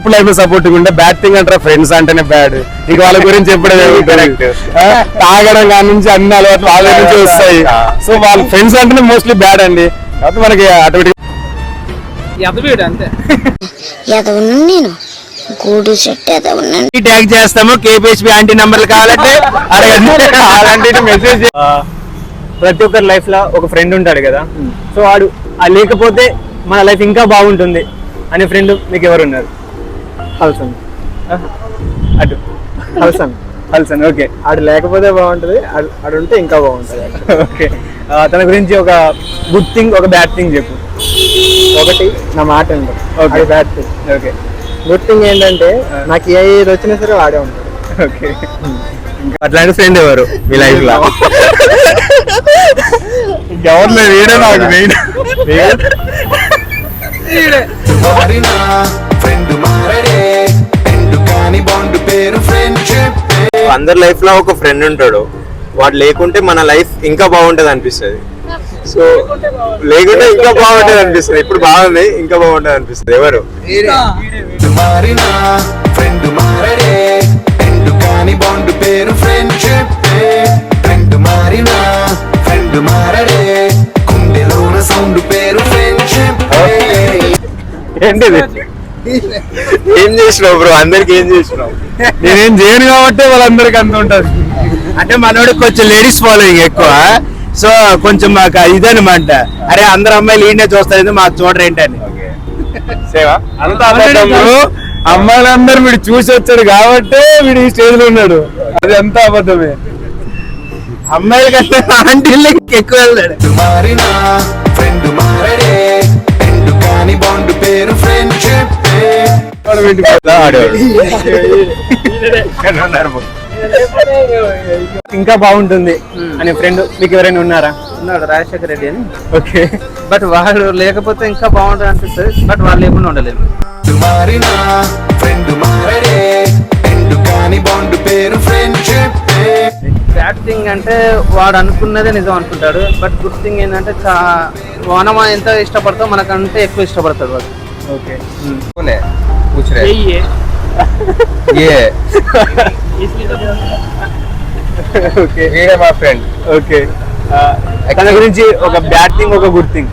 Couple life లో supporting ఉంటే bad thing అంటారా ఫ్రెండ్స్ అంటేనే బ్యాడ్. ఇక వాళ్ళ గురించి ఎప్పుడైతే తాగడం కాని నుంచి అన్ని అలవాట్లు వాళ్ళ నుంచి వస్తాయి. సో వాళ్ళ ఫ్రెండ్స్ అంటేనే మోస్ట్లీ బ్యాడ్ అండి. కాబట్టి మనకి అటువంటి నేను గూడు చెట్టు ట్యాగ్ చేస్తాము. కేపీహెచ్పీ ఆంటీ నంబర్లు కావాలంటే అలాంటి మెసేజ్. ప్రతి ఒక్కరి లైఫ్ లో ఒక ఫ్రెండ్ ఉంటాడు కదా, సో వాడు లేకపోతే మన లైఫ్ ఇంకా బాగుంటుంది అనే ఫ్రెండ్ మీకు ఎవరు ఉన్నారు? హల్సన్ అటు హల్సన్ ఓకే. ఆడు లేకపోతే బాగుంటుంది, ఆడు ఉంటే ఇంకా బాగుంటుంది. ఓకే, తన గురించి ఒక గుడ్ థింగ్ ఒక బ్యాడ్ థింగ్ చెప్పు. ఒకటి నా మాట అండి. Okay, bad thing. Okay. Good thing ఏంటంటే నాకు ఏది వచ్చినా సరే వాడే ఉంటాడు. ఓకే, అట్లాంటి ఫ్రెండ్ ఎవరు మీ లైఫ్ లో? ఎవరు వేరే నాకు అందరి లైఫ్ లో ఒక ఫ్రెండ్ ఉంటాడు, వాడు లేకుంటే మన లైఫ్ ఇంకా బాగుంటది అనిపిస్తుంది. సో లేకుంటే ఇంకా బాగుంటది అనిపిస్తుంది. ఇప్పుడు బాగుంది, ఇంకా బాగుంటది అనిపిస్తుంది. ఎవరు? ఏంటిది? ఏం చేసినావు బ్రో? అందరికి ఏం చేసినావు? నేనేం చేయను కాబట్టి వాళ్ళందరికి అంత ఉంటది. అంటే మనోడు కొంచెం లేడీస్ ఫాలోయింగ్ ఎక్కువ, సో కొంచెం మాకు ఇదనమాట. అరే అందరు అమ్మాయిలు ఈయనే చూస్తారు, మాకు చూడరు ఏంటని. అమ్మాయిలందరూ వీడు చూసి వచ్చాడు కాబట్టి వీడు ఈ స్టేజ్ లో ఉన్నాడు. అది ఎంత అబద్ధమే. అమ్మాయిల కంటే ఆంటీలకి ఎక్కువ వెళ్తాడు. ఇంకా బాగుంటుంది అనే ఫ్రెండ్ మీకు ఎవరైనా ఉన్నారా? ఉన్నాడు, రాజశేఖర్ రెడ్డి అని. ఓకే, బట్ వాడు లేకపోతే ఇంకా బాగుంటుంది అనిపిస్తుంది. బట్ వాళ్ళు లేకుండా ఉండలేదు. బ్యాడ్ థింగ్ అంటే వాడు అనుకున్నదే నిజం అనుకుంటాడు. బట్ గుడ్ థింగ్ ఏంటంటే మనం ఎంత ఇష్టపడతాం మనకంటే ఎక్కువ ఇష్టపడతాడు వాడు. ఓకే. వీడే మా ఫ్రెండ్. ఓకే, తన గురించి ఒక బ్యాడ్ థింగ్ ఒక good thing.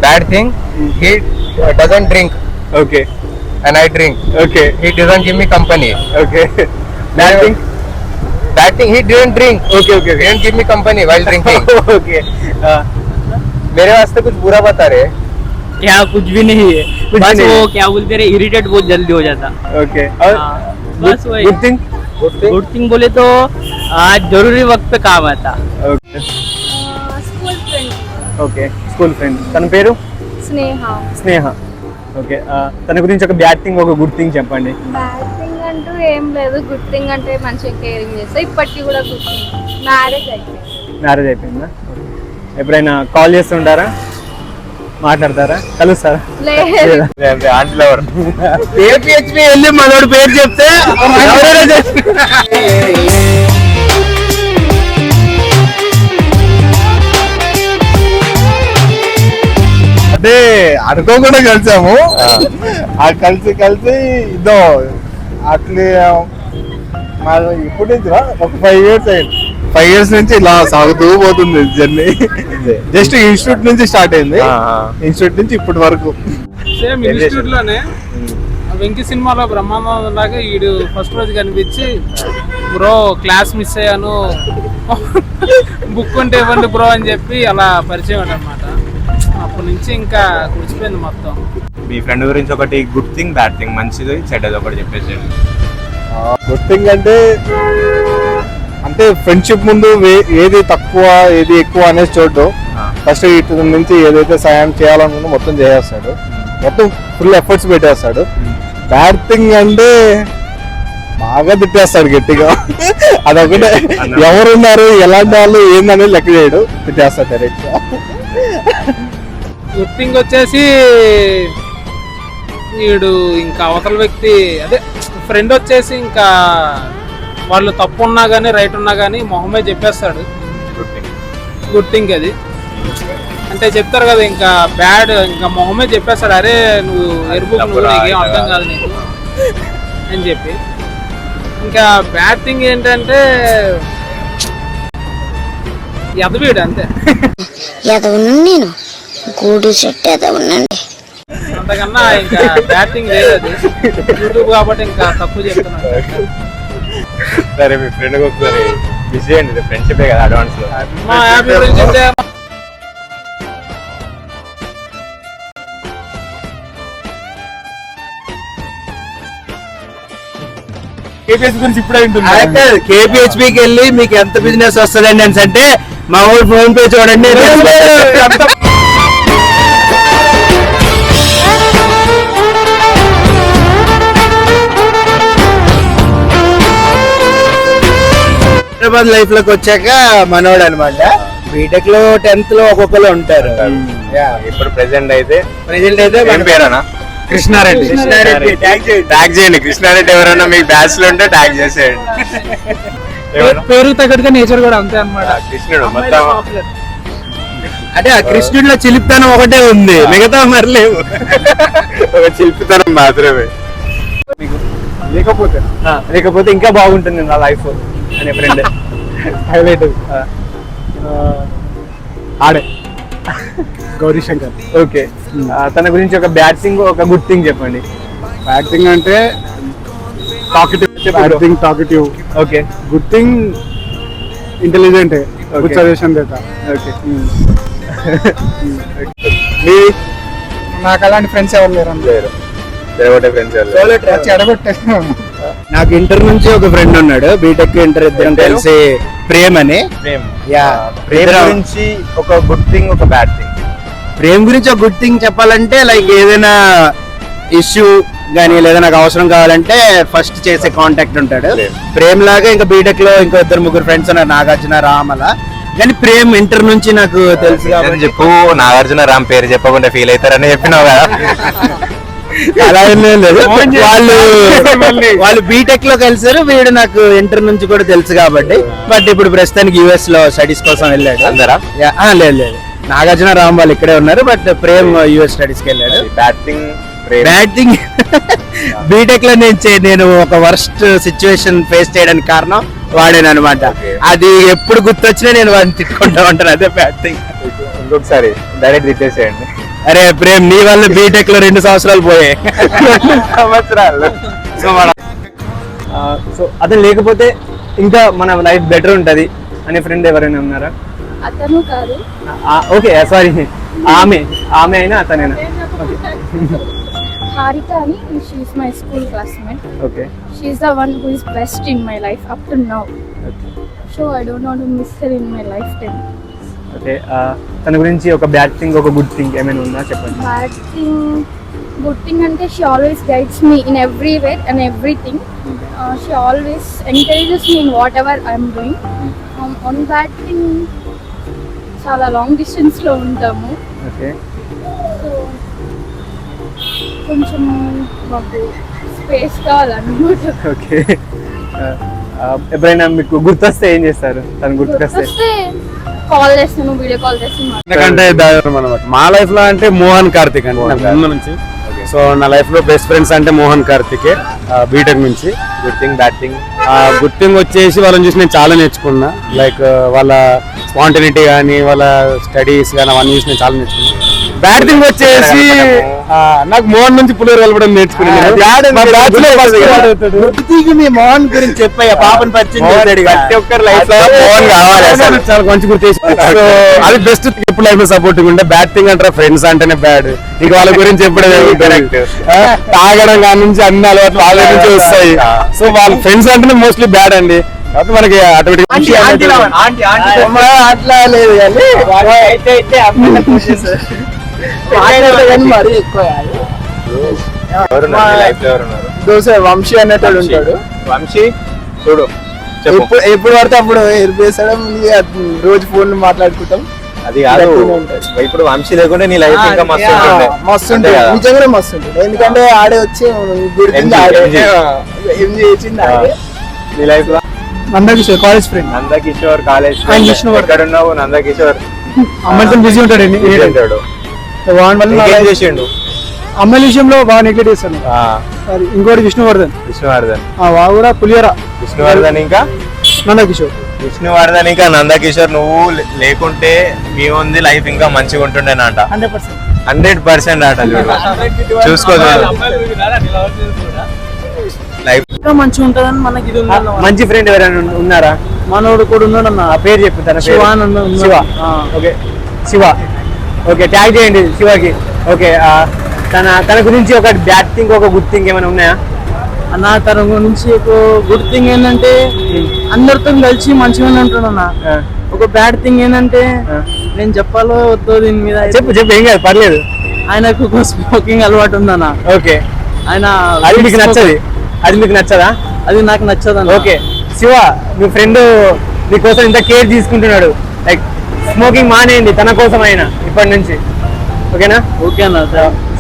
Bad thing, he doesn't drink okay and I drink. Okay, He doesn't give me company. Okay. Bad thing, Bad thing, he didn't drink. Okay okay, He didn't give me company while drinking. Okay. मेरे वास्ते कुछ बुरा बता रहे? यहाँ कुछ भी नहीं है, कुछ बस नहीं वो है। क्या बोलते रहे, इरिटेट बहुत जल्दी हो जाता. ओके, और बस वही. Good thing? गुड थिंग बोले तो आज जरूरी वक्त पे काम आता. Okay, school friend okay. School friend. తన పేరు స్నేహ. ఓకే, తన గురించి ఒక బ్యాడ్ థింగ్ ఒక గుడ్ థింగ్ చెప్పండి. బ్యాడ్ థింగ్ అంటూ ఏం లేదు. గుడ్ థింగ్ అంటే మంచిగా కేరింగ్ చేస్తా. ఇప్పటికీ కూడా గుడ్ థింగ్. మ్యారేజ్ అయిపోయింది. మ్యారేజ్ అయిపోయిందా? ఎప్పుడైనా కాల్ చేస్తుంటారా, మాట్లాడతారా, కలుస్తారా? లేదు. ఆంటీలు ఎవరు? ఏపీహెచ్పీ వెళ్ళి మనోడు పేరు చెప్తే అంటే అనుకోకుండా కలిసాము. కలిసి ఇదో అట్లే ఇప్పుడు నుంచి ఒక 5 years అయింది. 5 years నుంచి ఇలా సాగుతూ పోతుంది జర్నీ. జస్ట్ ఇన్స్టిట్యూట్ నుంచి స్టార్ట్ అయింది. ఇన్స్టిట్యూట్ నుంచి ఇప్పటి వరకు సేమ్ ఇన్స్టిట్యూట్ లోనే వెంకీ సినిమాలో బ్రహ్మానందం లాగా ఈడు ఫస్ట్ రోజు కనిపించి, బ్రో క్లాస్ మిస్ అయ్యాను, బుక్ ఉంటే ఇవ్వండి బ్రో అని చెప్పి అలా పరిచయం అనమాట. అప్పటి నుంచి ఇంకా కూర్చిపోయింది మొత్తం. మీ ఫ్రెండ్ గురించి ఒకటి గుడ్ థింగ్ బ్యాడ్ థింగ్, మంచిది చెడ్డది ఒకటి చెప్పేసి. గుడ్ థింగ్ అంటే ఫ్రెండ్షిప్ ముందు ఏది తక్కువ ఏది ఎక్కువ అనేది చూడడం. ఫస్ట్ ఇటు నుంచి ఏదైతే సాయం చేయాలనుకుందో మొత్తం చేసేస్తాడు, మొత్తం ఫుల్ ఎఫర్ట్స్ పెట్టేస్తాడు. బ్యాడ్ థింగ్ అంటే బాగా తిట్టేస్తాడు గట్టిగా. అదొకటే, ఎవరున్నారు ఎలాంటి వాళ్ళు ఏందనేది లెక్క చేయడు, తిట్టేస్తాడు డైరెక్ట్ గా. గుడ్ థింగ్ వచ్చేసి వీడు ఇంకా అవతల వ్యక్తి అదే ఫ్రెండ్ వచ్చేసి ఇంకా వాళ్ళు తప్పు ఉన్నా కానీ రైట్ ఉన్నా కానీ మొహమే చెప్పేస్తాడు. గుడ్ థింగ్ అది. అంటే చెప్తారు కదా ఇంకా బ్యాడ్ ఇంకా మొహమే చెప్పేస్తాడు, అరే నువ్వు ఎరుపు నువ్వు నీకేం అర్థం కాదు నీకు అని చెప్పి. ఇంకా బ్యాడ్ థింగ్ ఏంటంటే ఎదవీడు అంతే, ఎదవను నేను గూడు చెట్టు ఎదవనండి. అంతకన్నా ఇంకా బ్యాడ్ థింగ్ లేదు. అది యూట్యూబ్ కాబట్టి ఇంకా తక్కువ చెప్తున్నాను. సరే మీ ఫ్రెండ్ ఒకసారి విష్ చేయండి, ఫ్రెండ్షిప్ కదా అడ్వాన్స్ లో. మా హ్యాపీ ఫ్రెండ్షిప్ డే. KPS గురించి ఇప్పుడే వింటున్నా. KPHPకి వెళ్ళి మీకు ఎంత బిజినెస్ వస్తుందండి అని అంటే మా ఊరు ఫోన్ పే చూడండి. హైదరాబాద్ లైఫ్ లోకి వచ్చాక మనోడు అనమాట. బీటెక్ లో 10th లో ఒక్కొక్కరు ఉంటారు. ఇప్పుడు ప్రెసెంట్ అయితే ఏం పేరేనా? కృష్ణారెడ్డి. ట్యాగ్ చేయండి కృష్ణారెడ్డి, ఎవరైనా మీకు బ్యాచ్ లో ఉంటే ట్యాగ్ చేసేయండి. పేరు తగ్గట్టుగా నేచర్ కూడా అంతే అన్నమాట. కృష్ణుడు మొత్తం అంటే ఆ కృష్ణుడిలో చిలిపితనం ఒకటే ఉంది, మిగతా మరి లేవు. ఒక చిలిపితనం మాత్రమే. లేకపోతే ఇంకా బాగుంటుంది నా లైఫ్ అనే ఫ్రెండ్ హైలైట్. ఆడే గౌరీ శంకర్. ఓకే, తన గురించి ఒక బ్యాడ్ థింగ్ ఒక గుడ్ థింగ్ చెప్పండి. బ్యాడ్ థింగ్ అంటే talkative. Okay, good thing intelligent, good suggestion దేతా. ఓకే. నాకు అలాంటి ఫ్రెండ్స్ ఎవరు లేరు. చెడగొట్టే నాకు ఇంటర్ నుంచి ఒక ఫ్రెండ్ ఉన్నాడు, బీటెక్ ఇంటర్ ఇద్దరం కలిసి ప్రేమ్ అని. ప్రేమ గురించి ఒక గుడ్ థింగ్ ఒక బ్యాడ్ థింగ్. ప్రేమ్ గురించి ఒక గుడ్ థింగ్ చెప్పాలంటే లైక్ ఏదైనా ఇష్యూ గానీ లేదా నాకు అవసరం కావాలంటే ఫస్ట్ చేసే కాంటాక్ట్ ఉంటాడు. ప్రేమ్ లాగా ఇంకా బీటెక్ లో ఇంకో 2-3 ఫ్రెండ్స్ ఉన్నారు, నాగార్జున, రామ్ అలా. కానీ ప్రేమ్ ఇంటర్ నుంచి నాకు తెలుసు కాబట్టి. చెప్పు, నాగార్జున రామ్ పేరు చెప్పకుండా ఫీల్ అవుతారని చెప్పినావు కదా. అలా ఏం లేదు, వాళ్ళు బీటెక్ లో కలిసారు, వీడు నాకు ఇంటర్ నుంచి కూడా తెలుసు కాబట్టి. బట్ ఇప్పుడు ప్రస్తుతానికి యుఎస్ లో స్టడీస్ కోసం వెళ్ళాడు. అందరా? లేదు, నాగార్జున రామ్ వాళ్ళు ఇక్కడే ఉన్నారు, బట్ ప్రేమ్ యుఎస్ స్టడీస్ కి వెళ్ళాడు. బ్యాడ్ థింగ్ బీటెక్ లో నేను ఒక వర్స్ట్ సిచ్యువేషన్ ఫేస్ చేయడానికి కారణం వాడేనమాట. అది ఎప్పుడు గుర్తొచ్చినా నేను వాడిని తిట్టుకుంటా ఉంటాను, అదే బ్యాడ్ థింగ్. ఇంకొకసారి డైరెక్ట్ రిటేసేయండి. అరే ప్రేమ్, నీ వల్ల బీటెక్ లో 2 సంవత్సరాలు పోయాయి. 2 సంవత్సరాలు. సో అతను లేకపోతే ఇంకా మన లైఫ్ బెటర్ ఉంటది అనే ఫ్రెండ్ ఎవరైనా ఉన్నారా? అతను కాదు. ఓకే, సారీ, ఆమె అయినా అతనేనా? హారిక అని, she is my school classmate. Okay, she is the one who is best in my life up to now. So I don't want to miss her in my life time. Okay. తన గురించి ఒక bad thing ఒక good thing ఏమైనా ఉందా చెప్పండి. Bad thing, good thing అంటే she always guides me in every way and everything. She always encourages me in what ever I'm doing. One bad thing, చాలా long distance లో ఉంటాము. Okay, so కొంచెం మాకు space కావాలన్నమాట. ఓకే. ఎప్పుడైనా మీకు గుర్తొస్తే ఏం చేస్తారు? తను గుర్తుకొస్తే కాల్ చేస్తాను, వీడియో కాల్ చేస్తాను. ఎందుకంటే మా లైఫ్ లో అంటే మోహన్ కార్తిక్ అండి నాకు ముందు నుంచి. సో నా లైఫ్ లో బెస్ట్ ఫ్రెండ్స్ అంటే మోహన్ కార్తికే, బీటెక్ నుంచి. Good thing bad thing. Good thing వచ్చేసి వాళ్ళని చూసి నేను చాలా నేర్చుకున్నా. లైక్ వాళ్ళ స్పాంటనిటీ కానీ వాళ్ళ స్టడీస్ కానీ అవన్నీ చూసి నేను చాలా నేర్చుకున్నా. బ్యాడ్ థింగ్ వచ్చేసి నాకు మోహన్ నుంచి పులిహోర కలపడం నేర్చుకున్నాను. మీ మోహన్ గురించి చెప్పయ్యా, పాపని పరిచయం చేశాడు. ప్రతి ఒక్కరి లైఫ్ లో మోహన్ కావాలి అసలు. చాలా మంచి గుర్తు చేసి అది బెస్ట్. ఇప్పుడు లైఫ్ లో సపోర్టింగ్ ఉంటే బ్యాడ్ థింగ్ అంటారా, ఫ్రెండ్స్ అంటేనే బ్యాడ్. ఇంక వాళ్ళ గురించి ఎప్పుడైనా తాగడం కాని నుంచి అన్ని అలవాట్లు వాళ్ళ నుంచి వస్తాయి. సో వాళ్ళ ఫ్రెండ్స్ అంటేనే మోస్ట్లీ బ్యాడ్ అండి. కాబట్టి మనకి ఆటోమేటిక్ అట్లా లేదు కానీ మరి ఎక్కువ. దోశ వంశీ అనేటోడు ఉంటాడు. వంశీ చూడు, ఎప్పుడు పడితే అప్పుడు ఎరిపేసడం, రోజు ఫోన్ మాట్లాడుకుంటాం. అది కాదు, ఇప్పుడు వంశీ లేకుంటే నీ లైఫ్ ఇంకా మస్తు ఉంటుండే. మస్తు ఉంటుంది, నిజంగానే మస్తు ఉంటుంది. ఎందుకంటే ఆడే వచ్చి ఏం చేసింది నీ లైఫ్ లో. Nandakishore college friend. Nandakishore college ఎక్కడ ఉన్నావు? నందకిషోర్ అమ్మాయితో బిజీ ఉంటాడు. వాడి వల్ల చేసిండు. అమ్మాయిల విషయంలో బాగా నెగ్లెక్ట్ చేస్తాను. అది ఇంకోటి విష్ణువర్ధన్. వాడు కూడా పులియరా. విష్ణువర్ధన్ ఇంకా నందకిషోర్. విష్ణువర్ధన్ ఇంకా నందకిషోర్ నువ్వు లేకుంటే మీ ఉంది లైఫ్ ఇంకా మంచిగా ఉంటుండేనంట. 100% ఆట చూసుకోదు లైఫ్ మంచిగా ఉంటదని మనకి ఇది మంచి ఫ్రెండ్ ఎవరైనా ఉన్నారా? మనోడు కూడా ఉన్నాడు అన్న. ఆ పేరు చెప్పు. తన శివ పేరు అని ఉన్నాడు. Shiva. Okay Shiva. Okay tag చేయండి శివకి. ఓకే తన గురించి ఒక బ్యాడ్ థింగ్ ఒక గుడ్ థింగ్ ఏమైనా ఉన్నాయా అన్న? తన గురించి ఒక గుడ్ థింగ్ ఏంటంటే అందరితో కలిసి మంచిగా ఉంటున్నాడు అన్న. ఒక బ్యాడ్ థింగ్ ఏంటంటే నేను చెప్పాలో వద్దో దీని మీద. చెప్పు ఏం కాదు పర్లేదు. ఆయనకు స్మోకింగ్ అలవాటు ఉందన్న. ఓకే ఆయన అది మీకు నచ్చది? అది మీకు నచ్చదా? అది నాకు నచ్చదన్న. ఓకే శివ మీ ఫ్రెండ్ మీకోసం ఇంత కేర్ తీసుకుంటున్నాడు. లైక్ స్మోకింగ్ మానేయండి తన కోసం అయినా ఇప్పటి నుంచి. ఓకేనా? ఓకే అన్న.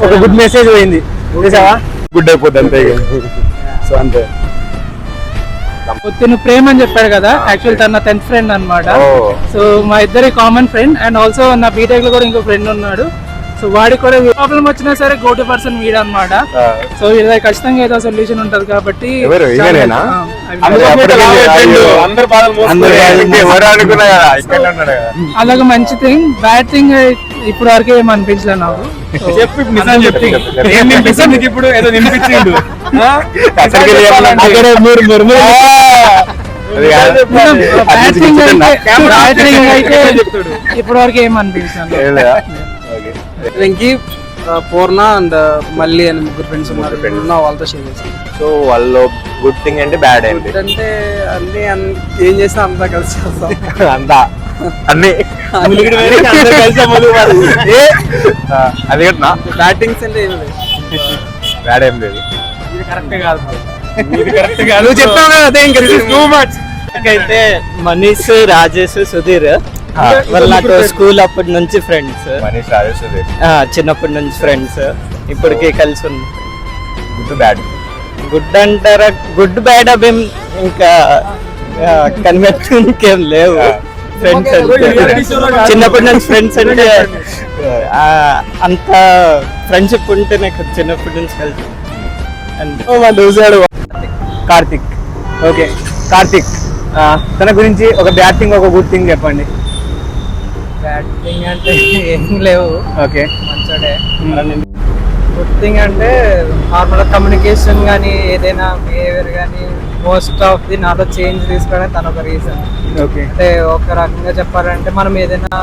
ఒక గుడ్ మెసేజ్ పోయింది చూసావా? గుడ్ అయిపోద్ది అంతే. సో అంతే. తిను ప్రేమ్ అని చెప్పాడు కదా, యాక్చువల్ తన 10th ఫ్రెండ్ అన్నమాట. సో మా ఇద్దరి కామన్ ఫ్రెండ్ అండ్ ఆల్సో నా బీటెక్ లో కూడా ఇంకో ఫ్రెండ్ ఉన్నాడు. సో వాడికి కూడా ప్రాబ్లం వచ్చినా సరే గో టు పర్సన్ వీడు అనమాట. సో ఇది ఖచ్చితంగా ఏదో సొల్యూషన్ ఉంటది కాబట్టి అదొక మంచి థింగ్. బ్యాడ్ థింగ్ ఇప్పుడు వరకే ఏం అనిపించలే నాకు. ఇప్పుడు ఏదో నింపించిండు. బ్యాడ్ థింగ్ అయితే ఇప్పుడు వరకు ఏం అనిపించలేదు. వెంకీ, పూర్ణ అండ్ మళ్ళీ అని ముగ్గురు ఫ్రెండ్స్ ఉన్నారు. వాళ్ళతో షేర్ చేస్తాను. సో వాళ్ళు గుడ్ థింగ్ అంటే బ్యాడ్ ఏంటి? అంటే అన్ని ఏం చేసినా అంతా కలిసి చేస్తాం. అంతా అన్ని అది కట్నా బ్యాటింగ్స్ అంటే ఏం లేదు. బ్యాడ్ ఏం లేదు. ఇది కరెక్ట్ కాదు. నువ్వు చెప్పావు కదా అదే ఇంకా టూ మచ్. అయితే మనీష్, రాజేష్, సుధీర్ వాళ్ళు నాకు స్కూల్ అప్పటి నుంచి ఫ్రెండ్స్. మనీష్ రాజేస్తుంది చిన్నప్పటి నుంచి ఫ్రెండ్స్. ఇప్పటికి కలిసి ఉంది. Good bad. గుడ్ అంటారా? గుడ్ బ్యాడ్ అవేం ఇంకా కనిపెట్టు ఇంకేం లేవు. ఫ్రెండ్స్ అంటే చిన్నప్పటి నుంచి ఫ్రెండ్స్ అంటే అంత ఫ్రెండ్షిప్ ఉంటే నాకు చిన్నప్పటి నుంచి కలిసి. కార్తిక్. ఓకే కార్తిక్ తన గురించి ఒక బ్యాడ్ థింగ్ ఒక గుడ్ థింగ్ చెప్పండి. బ్యాడ్ థింగ్ అంటే ఏం లేవు. ఓకే మంచోడే. గుడ్ థింగ్ అంటే నార్మల్ కమ్యూనికేషన్ కానీ ఏదైనా బిహేవియర్ కానీ మోస్ట్ ఆఫ్ ది నాలో చేంజ్ తీసుకోవడం తన ఒక రీజన్. ఓకే అంటే ఒక రకంగా చెప్పాలంటే మనం ఏదైనా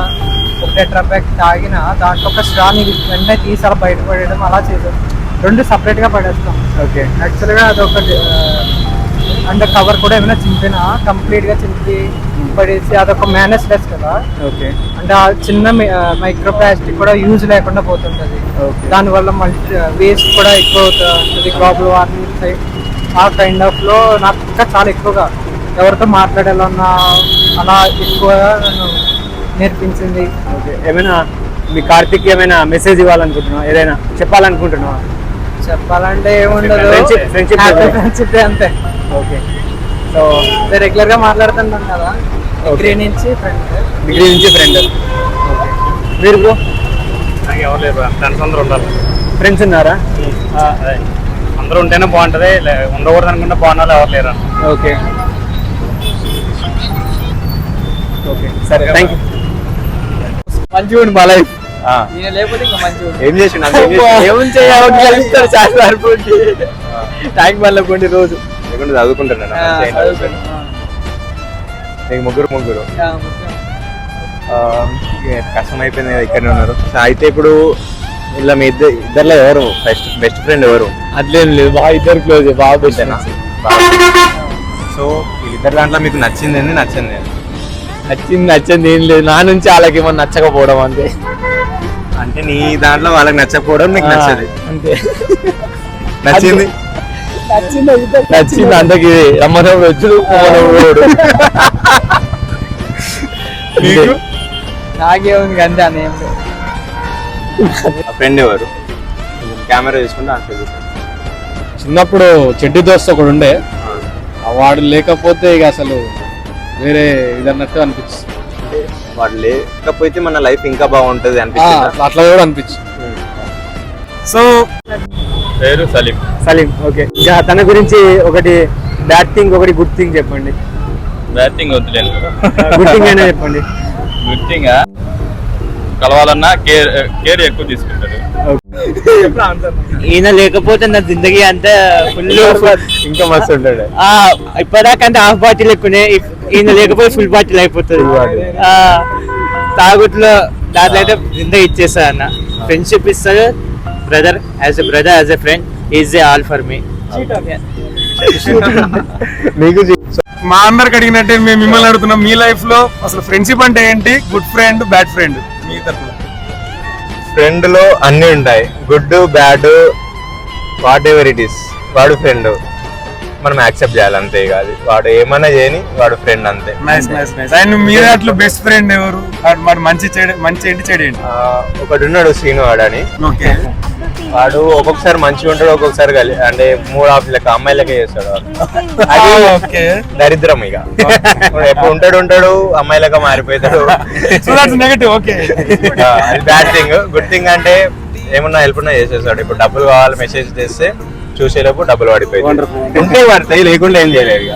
ఒక టెట్రాప్యాక్ తాగినా దాంట్లో ఒక స్ట్రాని వెంటనే తీసి అలా బయటపడేయడం అలా చేసాం. రెండు సపరేట్గా పడేస్తాం. ఓకే యాక్చువల్గా అదొక అంటే కవర్ కూడా ఏమైనా చింపినా కంప్లీట్గా చింపి పడేసి అదొక మేనేజ్లెస్ కదా. ఓకే అంటే ఆ చిన్న మైక్రో ప్లాస్టిక్ కూడా యూజ్ లేకుండా పోతుంటది. దానివల్ల మల్టీ వేస్ట్ కూడా ఎక్కువ అవుతుంది. క్రాప్లు వాటిని ఆ కైండ్ ఆఫ్ లో నాకు ఇంకా చాలా ఎక్కువగా ఎవరితో మాట్లాడాలన్నా అలా ఎక్కువగా నన్ను నేర్పించింది. ఓకే ఏమైనా మీ కార్తిక్ ఏమైనా మెసేజ్ ఇవ్వాలనుకుంటున్నావా? ఏదైనా చెప్పాలనుకుంటున్నావా? చెప్పాలంటే ఏముండదు, ఫ్రెండ్షిప్ ఫ్రెండ్షిప్ అంతే. ఓకే సో రెగ్యులర్ గా మాట్లాడుతుంటాం కదా. డిగ్రీ నుంచి ఫ్రెండ్. డిగ్రీ నుంచి ఫ్రెండ్. మీరు బ్రో? ఎవరు లేరు, ఫ్రెండ్స్ అందరూ ఉండాలి. ఫ్రెండ్స్ ఉన్నారా? అందరూ ఉంటేనే బాగుంటది, ఉండకూడదు అనుకుంటే బాగుండాలి. ఎవరు లేరు. ఓకే ఓకే సరే థ్యాంక్ యూ. మంచిగా ఉండి మా లైఫ్ నేను లేకపోతే ఇంకా మంచిగా ఏం చేసిండు? ఏమని చేయాలి ట్యాంక్ వల్ల కొన్ని రోజు లేకుంటే చదువుకుంటున్నాను. నీకు ముగ్గురు కష్టం అయిపోయింది కదా, ఇక్కడనే ఉన్నారు. సో అయితే ఇప్పుడు ఇలా మీ ఇద్దరిలో ఎవరు బెస్ట్ ఫ్రెండ్ ఎవరు? అట్లేం లేదు, బాగా ఇద్దరు క్లోజ్, బాగా బెస్ట్. సో వీళ్ళిద్దరు దాంట్లో మీకు నచ్చింది ఏంది, నచ్చింది నచ్చింది ఏం లేదు. నా నుంచి వాళ్ళకి ఏమన్నా నచ్చకపోవడం అంతే. అంటే నీ దాంట్లో వాళ్ళకి నచ్చకపోవడం నీకు నచ్చదు అంతే. నచ్చింది నచ్చింది అందరికి. రమ్మనం వచ్చుడు నాకేముంది అంతే అనేం. ఫ్రెండ్ ఎవరు? కెమెరా తీసుకుంటే ఆన్సర్. చిన్నప్పుడు చెడ్డి దోస్త్ ఒకడు ఉండే, వాడు లేకపోతే ఇక అసలు వేరే ఇదన్నట్టు అనిపించింది. వాడు లేకపోతే మన లైఫ్ ఇంకా బాగుంటది అనిపిస్తుంది. అట్లా కూడా అనిపించింది. సో పేరు సలీం. సలీం, ఓకే. ఇంకా తన గురించి ఒకటి బ్యాడ్ థింగ్, ఒకటి గుడ్ థింగ్ చెప్పండి. బ్యాటింగ్ వద్దులేను. గుడ్ థింగ్ అయినా చెప్పండి. గుడ్ థింగ్ కలవాలన్నా కేర్ ఎక్కువ తీసుకుంటాడు. ఈయన లేకపోతే నా జిందగీ అంతా ఫుల్ ఇంకా మస్తు ఉంటాడు. ఇప్పటిదాకా అంటే హాఫ్ బాటిల్ ఎక్కువనే, ఈయన లేకపోతే ఫుల్ బాటిల్ అయిపోతుంది. తాగుట్లో దాంట్లో అయితే జిందగీ ఇచ్చేస్తా అన్న. ఫ్రెండ్షిప్ ఇస్తాడు brother, as a friend is a all for me. మీకు మా అందరికి అడిగినట్టే మేము మిమ్మల్ని అడుగుతున్నాం, మీ లైఫ్ లో అసలు ఫ్రెండ్షిప్ అంటే ఏంటి? గుడ్ ఫ్రెండ్, బ్యాడ్ ఫ్రెండ్ మీ తరఫున. ఫ్రెండ్ లో అన్ని ఉంటాయి, good bad what ever it is. వాడు ఫ్రెండ్, మనం యాక్సెప్ట్ చేయాలి అంతే. కాదు వాడు ఏమన్నా చేయని, వాడు ఫ్రెండ్ అంతే. Nice nice nice. అండ్ మీ దాంట్లో బెస్ట్ ఫ్రెండ్ ఎవరు? వాడు మంచి ఏంటి చెడు ఏంటి? ఒకడు ఉన్నాడు శ్రీను వాడు అని. ఓకే. వాడు ఒక్కొక్కసారి మంచిగా ఉంటాడు, ఒక్కొక్కసారి అంటే మూడు ఆఫ్ లెక్క అమ్మాయిలకే చేస్తాడు వాడు. ఓకే. దరిద్రం ఇక ఎప్పుడు ఉంటాడు అమ్మాయిలగా మారిపోతాడు. So that's negative. ఓకే. అది బ్యాడ్ థింగ్. గుడ్ థింగ్ అంటే ఏమన్నా హెల్ప్ ఉన్నా చేసేస్తాడు. ఇప్పుడు డబ్బులు కావాలి మెసేజ్ చేస్తే చూసేలోపు డబ్బులు పడిపోయి ఉంటే పడతాయి, లేకుండా ఏం చేయలేదు ఇక.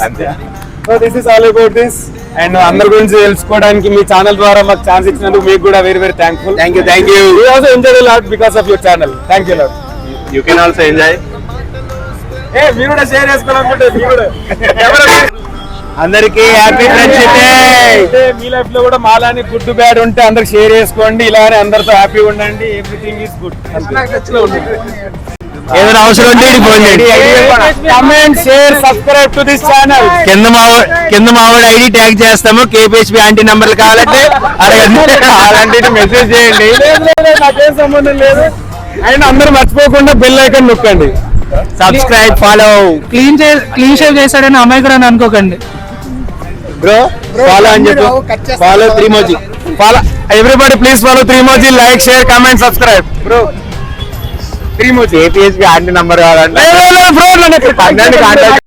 అంతే. So this is all about this. And అందరి గురించి తెలుసుకోవడానికి మీ ఛానల్ ద్వారా మాకు ఛాన్స్ ఇచ్చినందుకు మీకు కూడా very very thankful. Thank you. We also enjoyed a lot because of your channel. Thank you lot. You can also enjoy. మీరు కూడా షేర్ చేసుకోవాలనుకుంటే మీరు కూడా అందరికి హ్యాపీ ఫ్రెండ్షిప్ డే. అంటే మీ లైఫ్ లో కూడా మాలాని గుడ్ బ్యాడ్ ఉంటే అందరికి షేర్ చేసుకోండి. ఇలానే అందరితో హ్యాపీగా ఉండండి. Everything is good. ఏదైనా అవసరం ఉంటే ఫోన్ చేయండి. Comment, share, subscribe to this channel. కింద మావాడు ఐడి ట్యాగ్ చేస్తాము. కేపీహెచ్పి ఆంటీ నంబర్లు కావాలంటే అడగండి, అలాంటి మెసేజ్ చేయండి. నాకేం సంబంధం లేదు. అండ్ అందరూ మర్చిపోకుండా బెల్ ఐకాన్ నొక్కండి. Subscribe, follow. క్లీన్ షేవ్ చేశాడని అమాయకుడు అని అనుకోకండి. బ్రో ఫాలో అని చెప్పు. Follow Trimoji. Follow everybody, please follow Trimoji. Like, share, comment, subscribe. Bro Trimoji KPHB aunty number కావాలంటే బ్రో